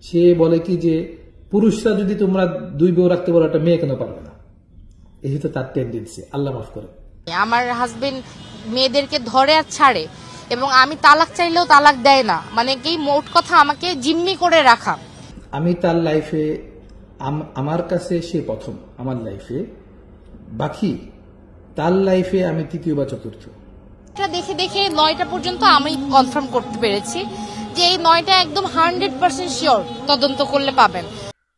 সে বলে কি যে পুরুষরা যদি তোমরা দুই বউ রাখতে পারো একটা মেয়ে কেন পারবে না, এই হচ্ছে তার টেন্ডেন্সি। আল্লাহ মাফ করে। আমার হাজবেন্ড মেয়েদেরকে ধরে আর ছাড়ে এবং আমি তালাক চাইলেও তালাক দেয় না, মানে কি মোট কথা আমাকে জিম্মি করে রাখা। আমি তার লাইফে, আমার কাছে সে প্রথম আমার লাইফে, বাকি তার লাইফে আমি তৃতীয় বা চতুর্থ। এটা দেখে দেখে 9টা পর্যন্ত আমি কনফার্ম করতে পেরেছি যে এই 9টা একদম 100% শিওর, তদন্ত করলে পাবেন।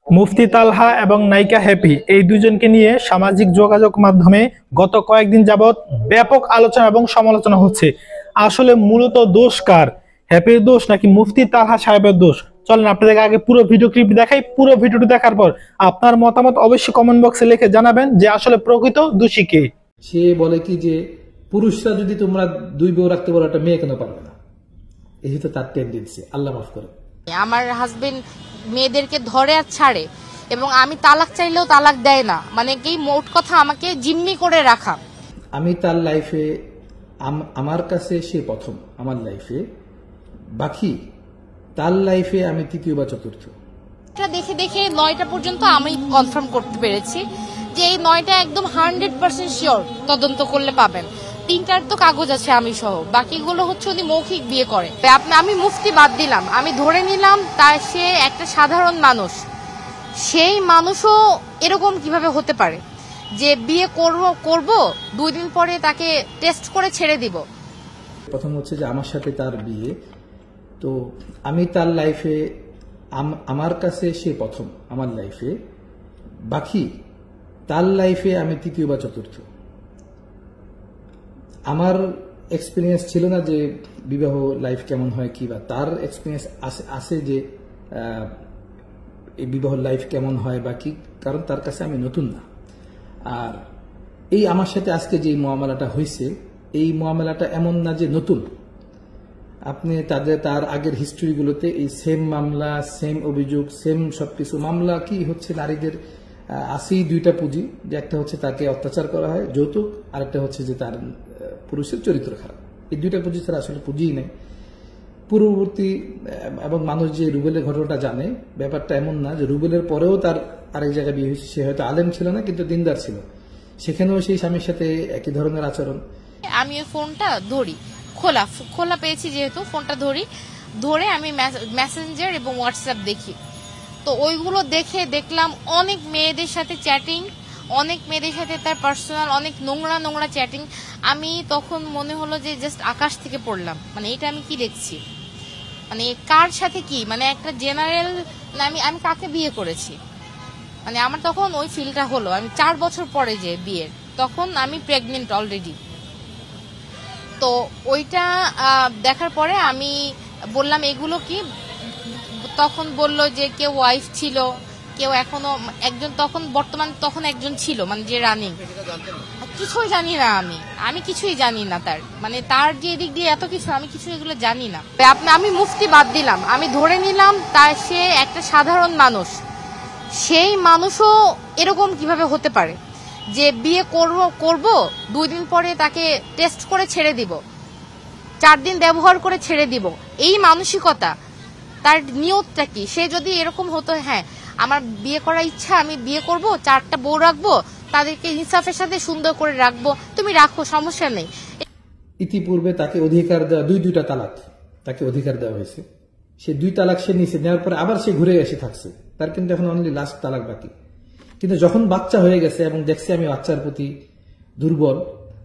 মুফতি তালহা এবং নায়িকা হ্যাপি এই দুজনকে নিয়ে সামাজিক যোগাযোগ মাধ্যমে গত কয়েকদিন যাবৎ ব্যাপক আলোচনা এবং সমালোচনা হচ্ছে। আসলে মূলত দোষ কার? হ্যাপির দোষ নাকি মুফতি তালহা সাহেবের দোষ? চলেন আপনাদেরকে আগে পুরো ভিডিও ক্লিপ দেখাই। পুরো ভিডিওটি দেখার পর আপনার মতামত অবশ্যই কমেন্ট বক্সে লিখে জানাবেন যে আসলে প্রকৃত দোষী কে। সে বলে কি যে পুরুষরা যদি তোমরা দুই বউ রাখতে পারো একটা মেয়ে কেন পারবে না, এই হচ্ছে তার টেন্ডেন্সি। আল্লাহ মাফ করে। আমার হাজবেন্ড মেয়েদেরকে ধরে আর ছাড়ে এবং আমি তালাক চাইলেও তালাক দেয় না, মানে কি মোট কথা আমাকে জিম্মি করে রাখা। আমি তার লাইফে, আমার কাছে সে প্রথম আমার লাইফে, বাকি তার লাইফে আমি তৃতীয় বা চতুর্থ। এটা দেখে দেখে 9টা পর্যন্ত আমি কনফার্ম করতে পেরেছি যে এই 9টা একদম 100% শিওর, তদন্ত করলে পাবেন। 3টার তো কাগজ আছে আমি সহ, বাকিগুলো হচ্ছে উনি মৌখিক বিয়ে করে। আমি মুফতি বাদ দিলাম, আমি ধরে নিলাম তার সে একটা সাধারণ মানুষ। সেই মানুষও এরকম কিভাবে হতে পারে যে বিয়ে করব 2 দিন পরে তাকে টেস্ট করে ছেড়ে দিব। প্রথম হচ্ছে যে আমার সাথে তার বিয়ে, তো আমি তার লাইফে, আমার কাছে সে প্রথম আমার লাইফে, বাকি তার লাইফে আমি তৃতীয় বা চতুর্থ। আমার এক্সপিরিয়েন্স ছিল না যে বিবাহ লাইফ কেমন হয় কি, বা তার এক্সপিরিয়েন্স আছে যে এই বিবাহ লাইফ কেমন হয় বা কি, কারণ তার কাছে আমি নতুন না। আর এই আমার সাথে আজকে যে মুআমালাটা হয়েছে, এই মুআমালাটা এমন না যে নতুন। আপনি তার আগের হিস্ট্রিগুলোতে এই সেম মামলা, সেম অভিযোগ, সেম সবকিছু মামলা কি হচ্ছে, নারীদের আসেই 2টা পুঁজি, যে একটা হচ্ছে তাকে অত্যাচার করা হয় যৌতুক, আর একটা হচ্ছে যে তার পুরুষের চরিত্র খারাপ। এই 2টা পুঁজি ছাড়া আসলে পুঁজিই নেই। পূর্ববর্তী এবং মানুষ যে রুবেলের ঘটনাটা জানে, ব্যাপারটা এমন না যে রুবেলের পরেও তার আরেক জায়গায় বিয়ে হয়েছে, সে হয়তো আলেম ছিল না কিন্তু দিনদার ছিল, সেখানেও সেই স্বামীর সাথে একই ধরনের আচরণ। আমি ওই ফোনটা ধরি, খোলা পেয়েছি যেহেতু ফোনটা ধরে আমি মেসেঞ্জার এবং হোয়াটসঅ্যাপ দেখি। তো ওইগুলো দেখলাম অনেক মেয়েদের সাথে চ্যাটিং, অনেক মেয়েদের সাথে তার পার্সোনাল অনেক নোংরা চ্যাটিং। আমি তখন মনে হলো যে জাস্ট আকাশ থেকে পড়লাম, মানে এটা আমি কি দেখছি, মানে কার সাথে কি, মানে একটা জেনারেল, আমি কাকে বিয়ে করেছি, মানে আমার তখন ওই ফিলটা হলো। আমি 4 বছর পরে যে বিয়ের, তখন আমি প্রেগনেন্ট অলরেডি। তো ওইটা দেখার পরে আমি বললাম এগুলো কি, তখন বললো যে কেউ ওয়াইফ ছিল, কেউ এখনো একজন, তখন একজন ছিল, মানে যে রানিং। কিছুই জানি না আমি কিছুই জানি না তার, মানে তার যে এদিক দিয়ে এত কিছু, আমি কিছু এগুলো জানি না। আমি মুফতি বাদ দিলাম, আমি ধরে নিলাম তার সে একটা সাধারণ মানুষ। সেই মানুষও এরকম কিভাবে হতে পারে যে বিয়ে করব 2 দিন পরে তাকে টেস্ট করে ছেড়ে দিব, 4 দিন ব্যবহার করে ছেড়ে দিব। এই মানসিকতা, তার নিয়তটা কি? সে যদি এরকম হতো, হ্যাঁ আমার বিয়ে করার ইচ্ছা, আমি বিয়ে করব, 4টা বউ রাখবো, তাদেরকে ইনসাফের সাথে সুন্দর করে রাখবো, তুমি রাখো, সমস্যা নেই। ইতিপূর্বে তাকে অধিকার দেওয়া, 2টা তালাক তাকে অধিকার দেওয়া হয়েছে। সে 2 তালাক সে নিয়েছে, নেওয়ার পরে আবার সে ঘুরে এসে থাকছে, তার কিন্তু এখন অনলি লাস্ট তালাক বাকি। কিন্তু যখন বাচ্চা হয়ে গেছে এবং দেখছি আমি বাচ্চার প্রতি দুর্বল,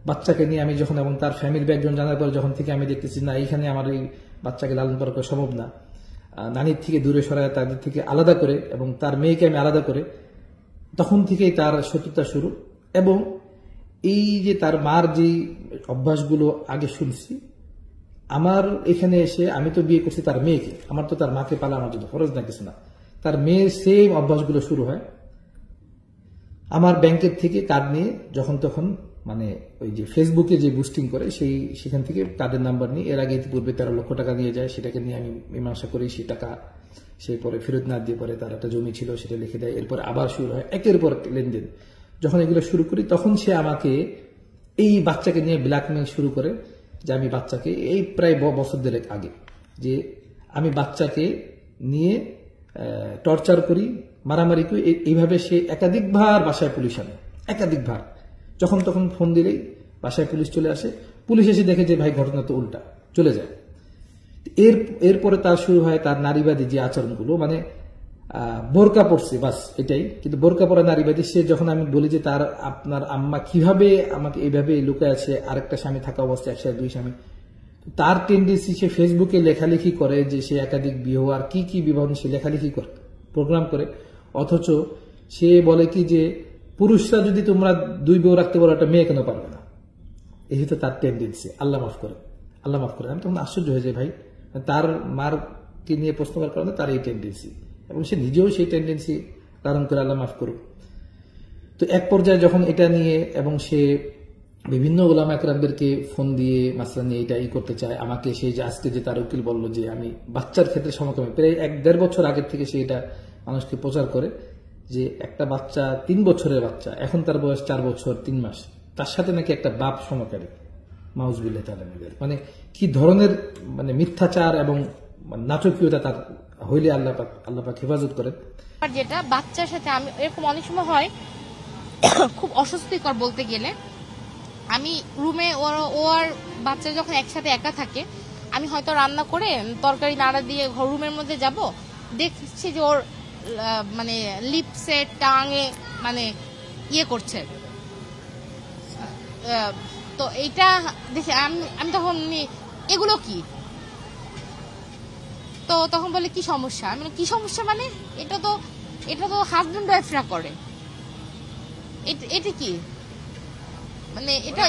বাচ্চাকে নিয়ে আমি যখন, এবং তার ফ্যামিলি ব্যাকগ্রাউন্ড জানার পর যখন থেকে আমি দেখতেছি না এইখানে আমার এই বাচ্চাকে লালন পালন করা সম্ভব না, নানির থেকে দূরে সরায়, তাদের থেকে আলাদা করে, এবং তার মেয়েকে আমি আলাদা করে, তখন থেকেই তার শত্রুতা শুরু। এবং এই যে তার মার যে অভ্যাসগুলো আগে শুনছি, আমার এখানে এসে আমি তো বিয়ে করছি তার মেয়েকে, আমার তো তার মাকে পালা আমার জন্য ফরজ না কিছু না, তার মেয়ের সেম অভ্যাসগুলো শুরু হয়। আমার ব্যাংকের থেকে কার্ড নিয়ে যখন তখন, মানে ওই যে ফেসবুকে যে বুস্টিং করে, সেখান থেকে কার্ডের নাম্বার নিয়ে, এর আগে ইতিপূর্বে 13 লক্ষ টাকা নিয়ে যায়, সেটাকে নিয়ে আমি মীমাংসা করি, সেই টাকা সে পরে ফেরত না দিয়ে পরে তার একটা জমি ছিল সেটা লিখে দেয়, এরপর আবার শুরু হয় একের পর লেনদেন। যখন এগুলো শুরু করি তখন সে আমাকে এই বাচ্চাকে নিয়ে ব্ল্যাকমেল শুরু করে, যে আমি বাচ্চাকে, এই প্রায় বছর 1.5 আগে, যে আমি বাচ্চাকে নিয়ে টর্চার করি, মারামারি করি, এইভাবে সে একাধিকবার বাসায় পুলিশ আনে, একাধিকবার। যখন তখন ফোন দিলেই বাসায় পুলিশ চলে আসে, পুলিশ এসে দেখে যে ভাই ঘটনা তো উল্টা, চলে যায়। এরপরে তার শুরু হয় তার নারীবাদী যে আচরণগুলো, মানে বোরকা পড়ছে বাস এটাই, কিন্তু বোরকা পরা নারীবাদী। সে যখন আমি বলি যে তার আপনার আম্মা কিভাবে আমাকে এইভাবে লুকে আছে, আরেকটা স্বামী থাকা অবস্থায়, একসাথে 2 স্বামী, তার টেন্ডেন্সি সে ফেসবুকে লেখালেখি করে যে সে একাধিক বিবাহ আর কি কি বিবাহ সে লেখালেখি করে, প্রোগ্রাম করে। অথচ সে বলে কি যে পুরুষরা যদি তোমরা 2 বউ রাখতে পারো, একটা মেয়ে কেন পারবে না? এই হতো তার টেন্ডেন্সি। আল্লাহ মাফ করে, আল্লাহ মাফ করে। আমি তখন আশ্চর্য হয়ে যাই, ভাই তার মারকে নিয়ে প্রশ্ন করার কারণে তার এই টেন্ডেন্সি, এবং সে নিজেও সেই টেন্ডেন্সি ধারণ করে, আল্লাহ মাফ করুক। তো এক পর্যায়ে যখন এটা নিয়ে, এবং সে বিভিন্ন ওলামা একরামদেরকে ফোন দিয়ে মাসলা নিয়ে এটা করতে চায়, আমাকে সেই যে আজকে যে তার উকিল বলল যে আমি বাচ্চার ক্ষেত্রে সমকামী, প্রায় 1-1.5 বছর আগের থেকে সে এটা মানুষকে প্রচার করে যে একটা বাচ্চা, 3 বছরের বাচ্চা, এখন তার বয়স 4 বছর 3 মাস, তার সাথে নাকি একটা বাপ সমকারী। মাউজুবিল্লাহ তাআলা মিনার, মানে কি ধরনের মানে মিথ্যাচার এবং নাটকীয়তা তার হইলে আল্লাহ পাক হেফাজত করেন। আর যেটা বাচ্চার সাথে আমি এরকম অনেক সময় হয়, খুব অস্বস্তিকর বলতে গেলে। আমি রুমে ও আর বাচ্চা যখন একসাথে একা থাকে, আমি হয়তো রান্না করে তরকারি নাড়া দিয়ে রুমের মধ্যে যাব, দেখছি যে ওর মানে লিপসে টাঙে মানে ইয়ে করছে। তো এইটা দেখে আমি তখন এগুলো কি, তো তখন বলে কি সমস্যা? আমি কি সমস্যা মানে এটা তো হাজবেন্ড ওয়াইফরা করে, এটা কি মানে এটা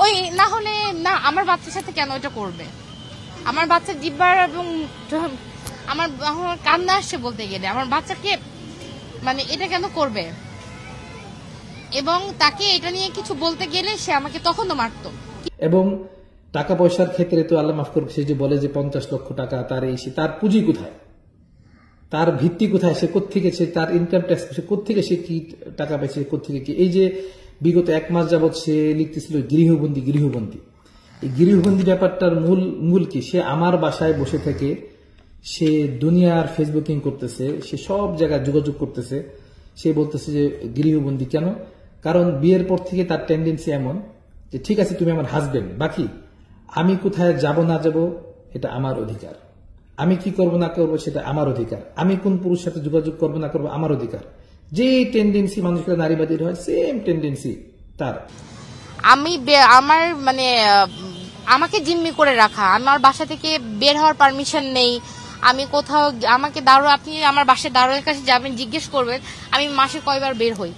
ওই না হলে না, আমার বাচ্চার সাথে কেন এটা করবে? আমার বাচ্চা জিব্বার এবং আমার কান্না আসছে বলতে গেলে, আমার বাচ্চাকে মানে এটা কেন করবে? এবং তাকে এটা নিয়ে কিছু বলতে গেলে সে আমাকে তখনও মারতো। এবং টাকা পয়সার ক্ষেত্রে তো আল্লাহ মাফ করবে, সে যে বলে যে 50 লক্ষ টাকা তার তার পুঁজি কোথায়, তার ভিত্তি কোথায়, সে কোত্থেকে, সে তার ইনকাম ট্যাক্স, সে কোত্থেকে, সে কি টাকা পাইছে, কোত্থেকে কি? এই যে বিগত 1 মাস যাবৎ সে লিখতেছিল গৃহবন্দী, এই গৃহবন্দী ব্যাপারটার মূল কি? সে আমার বাসায় বসে থেকে সে দুনিয়ার ফেসবুকিং করতেছে, সে সব জায়গায় যোগাযোগ করতেছে, সে বলতেছে যে গৃহবন্দী কেন? কারণ বিয়ের পর থেকে তার টেন্ডেন্সি এমন যে ঠিক আছে তুমি আমার হাজবেন্ড, বাকি আমি কোথায় যাব না যাব এটা আমার অধিকার, আমি কি করব না করব সেটা আমার অধিকার, আমি কোন পুরুষের সাথে যোগাযোগ করব না করব আমার অধিকার। যে টেন্ডেন্সি মানুষের নারীবাদীর হয়, সেম টেন্ডেন্সি তার। আমি আমার মানে আমাকে জিম্মি করে রাখা, আমার বাসা থেকে বের হওয়ার পারমিশন নেই, আমি কোথাও আমাকে আপনি আমার বাসায় দারোয়ানের কাছে যাবেন, জিজ্ঞেস করবেন আমি মাসে কয়বার বের হই।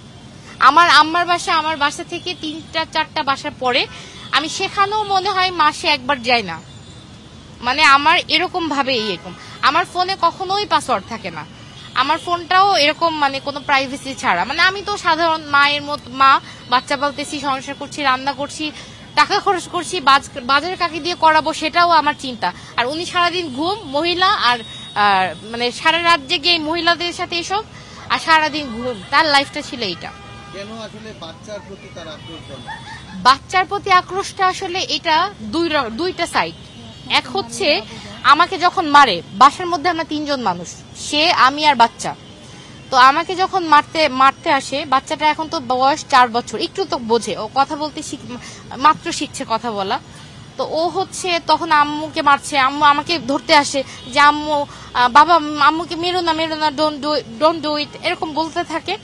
আমার আম্মার বাসা থেকে 3-4টা বাসার পরে আমি সেখানেও মনে হয় মাসে একবার যাই না। মানে আমার এরকম ভাবে এরকম আমার ফোনে কখনোই পাসওয়ার্ড থাকে না, আমার ফোনটাও এরকম মানে কোনো প্রাইভেসি ছাড়া। মানে আমি তো সাধারণ মায়ের মতো, মা বাচ্চা পালতেছি, সংসার করছি, রান্না করছি, টাকা খরচ করছি, বাজার কাকে দিয়ে করাবো সেটাও আমার চিন্তা। আর উনি সারাদিন ঘুম, মহিলা আর মানে সারা রাত জেগে মহিলাদের সাথে এসব, আর সারাদিন ঘুম, তার লাইফটা ছিল এইটা। কেন আসলে বাচ্চার প্রতি তার আক্রোশ? বাচ্চার প্রতি আক্রোশটা আসলে এটা দুইটা সাইড। এক হচ্ছে আমাকে যখন মারে, বাসার মধ্যে আমরা 3 জন মানুষ, সে, আমি আর বাচ্চা। তো আমাকে যখন মারতে আসে, বাচ্চাটা এখন তো বয়স 4 বছর, একটু তো বোঝে, ও কথা বলতে মাত্র শিখছে কথা বলা। তো ও হচ্ছে তখন আম্মুকে মারছে, আম্মু আমাকে ধরতে আসে যে আম্মু, বাবা আম্মুকে মেরো না, ডোন্ট ডু ইট, এরকম বলতে থাকে।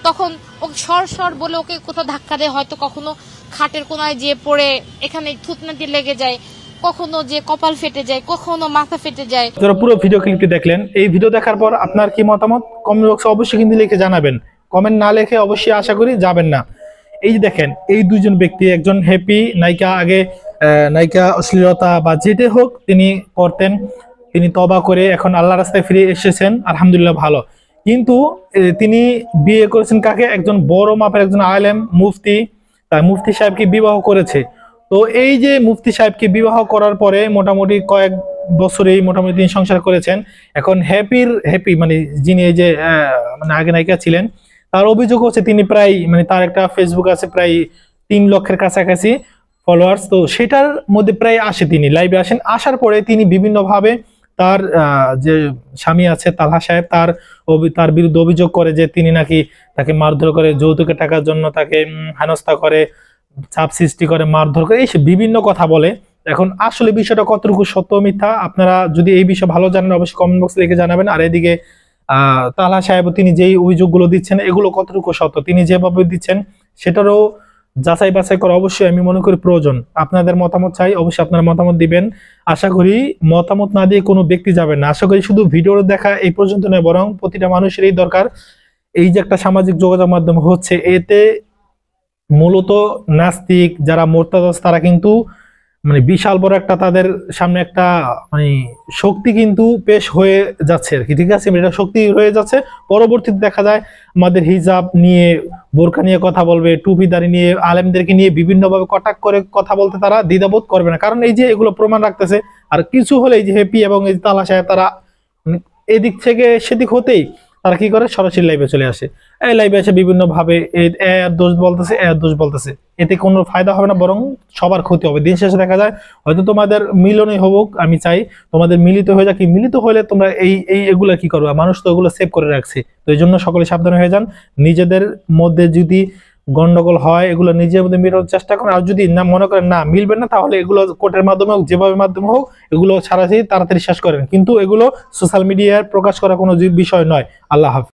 তখন ওকে সর বলে ওকে কোথাও ধাক্কা দেয়, হয়তো কখনো খাটের কোনায় যে পড়ে এখানে থুতনাটি লেগে যায়, কখনো যে কপাল ফেটে যায়, কখনো মাথা ফেটে যায়। যারা পুরো ভিডিও ক্লিপটি দেখলেন, এই ভিডিও দেখার পর আপনার কি মতামত কমেন্ট বক্সে অবশ্যই কিন্তু লিখে জানাবেন। কমেন্ট না লিখে অবশ্যই আশা করি যাবেন না। এই যে দেখেন, এই 2 জন ব্যক্তি, একজন হ্যাপি নায়িকা, আগে নায়িকা অশ্লীলতা বা যেটাই হোক তিনি করতেন, তিনি তওবা করে এখন আল্লাহ রাস্তায় ফিরে এসেছেন, আলহামদুলিল্লাহ ভালো। কিন্তু তিনি বিয়ে করেছেন কাকে? একজন বড় মাপের একজন আলেম, মুফতি, তার মুফতি সাহেবকে বিবাহ করেছে। তো এই যে মুফতি সাহেবকে বিবাহ করার পরে মোটামুটি কয়েক বছরেই মোটামুটি তিনি সংসার করেছেন। এখন হ্যাপি মানে যিনি এই যে মানে আগে নায়িকা ছিলেন, তার অভিযোগ হচ্ছে তিনি প্রায় মানে তার একটা ফেসবুক আছে প্রায় 3 লক্ষের কাছাকাছি ফলোয়ার্স। তো সেটার মধ্যে প্রায় আসে, তিনি লাইভে আসেন, আসার পরে তিনি বিভিন্নভাবে তার যে স্বামী আছে তালহা সাহেব তার বিরুদ্ধে অভিযোগ করে যে তিনি নাকি তাকে মারধর করে, যৌতুকের টাকার জন্য তাকে হেনস্থা করে, চাপ সৃষ্টি করে, মারধর করে, এই বিভিন্ন কথা বলে। এখন আসলে বিষয়টা কতটুকু সত্য মিথ্যা আপনারা যদি এই বিষয়ে ভালো জানেন অবশ্যই কমেন্ট বক্সে লিখে জানাবেন। আর এদিকে তালহা সাহেব তিনি যেই অভিযোগগুলো দিচ্ছেন এগুলো কতটুকু সত্য, তিনি যেভাবে দিচ্ছেন সেটারও যাচাই বাছাই করা অবশ্যই আমি মনে করি প্রয়োজন। আপনাদের মতামত চাই, অবশ্যই আপনারা মতামত দিবেন। আশা করি মতামত না দিয়ে কোনো ব্যক্তি যাবেন না। আশা করি শুধু ভিডিও দেখা এই পর্যন্ত নয়, বরং প্রতিটা মানুষেরই দরকার এই যে একটা সামাজিক যোগাযোগ মাধ্যম হচ্ছে, এতে মূলত নাস্তিক যারা মোরতাদ তারা কিন্তু মানে বিশাল বড় একটা তাদের সামনে একটা মানে শক্তি কিন্তু পেশ হয়ে যাচ্ছে আর কি, ঠিক আছে, এটা শক্তি হয়ে যাচ্ছে। পরবর্তীতে দেখা যায় আমাদের হিজাব নিয়ে, বোরকা নিয়ে কথা বলবে, টুপিদারি নিয়ে, আলেমদেরকে নিয়ে বিভিন্নভাবে কটাক্ষ করে কথা বলতে তারা দ্বিধাবোধ করবে না, কারণ এই যে এগুলো প্রমাণ রাখতেছে। আর কিছু হলে এই যে হ্যাপি এবং এই তালহা সাহেব তারা এদিক থেকে সেদিক হতেই তারা কি করে সরাসরি লাইভে চলে আসে। এই লাইভে এসে বিভিন্ন ভাবে এর দোষ বলতেছে, এর দোষ বলতেছে, এতে কোনো ফায়দা হবে না, বরং সবার ক্ষতি হবে। দিন শেষে দেখা যায় হয়তো তোমাদের মিলনই হোক, আমি চাই তোমাদের মিলিত হয়ে যাক, মিলিত হলে তোমরা এগুলা কি করবে, মানুষ তো এগুলো সেভ করে রাখছে। তো এই জন্য সকলে সাবধান হয়ে যান। নিজেদের মধ্যে যদি গন্ডগোল হয় এগুলো নিজের মধ্যে মেটানোর চেষ্টা করেন। আর যদি না মনে করেন না মিলবে না, তাহলে এগুলো কোর্টের মাধ্যমে হোক, যেভাবে মাধ্যমে হোক, এগুলো ছাড়াছাড়ি তাড়াতাড়ি শেষ করেন। কিন্তু এগুলো সোশ্যাল মিডিয়ায় প্রকাশ করা কোনো বিষয় নয়। আল্লাহ হাফেজ।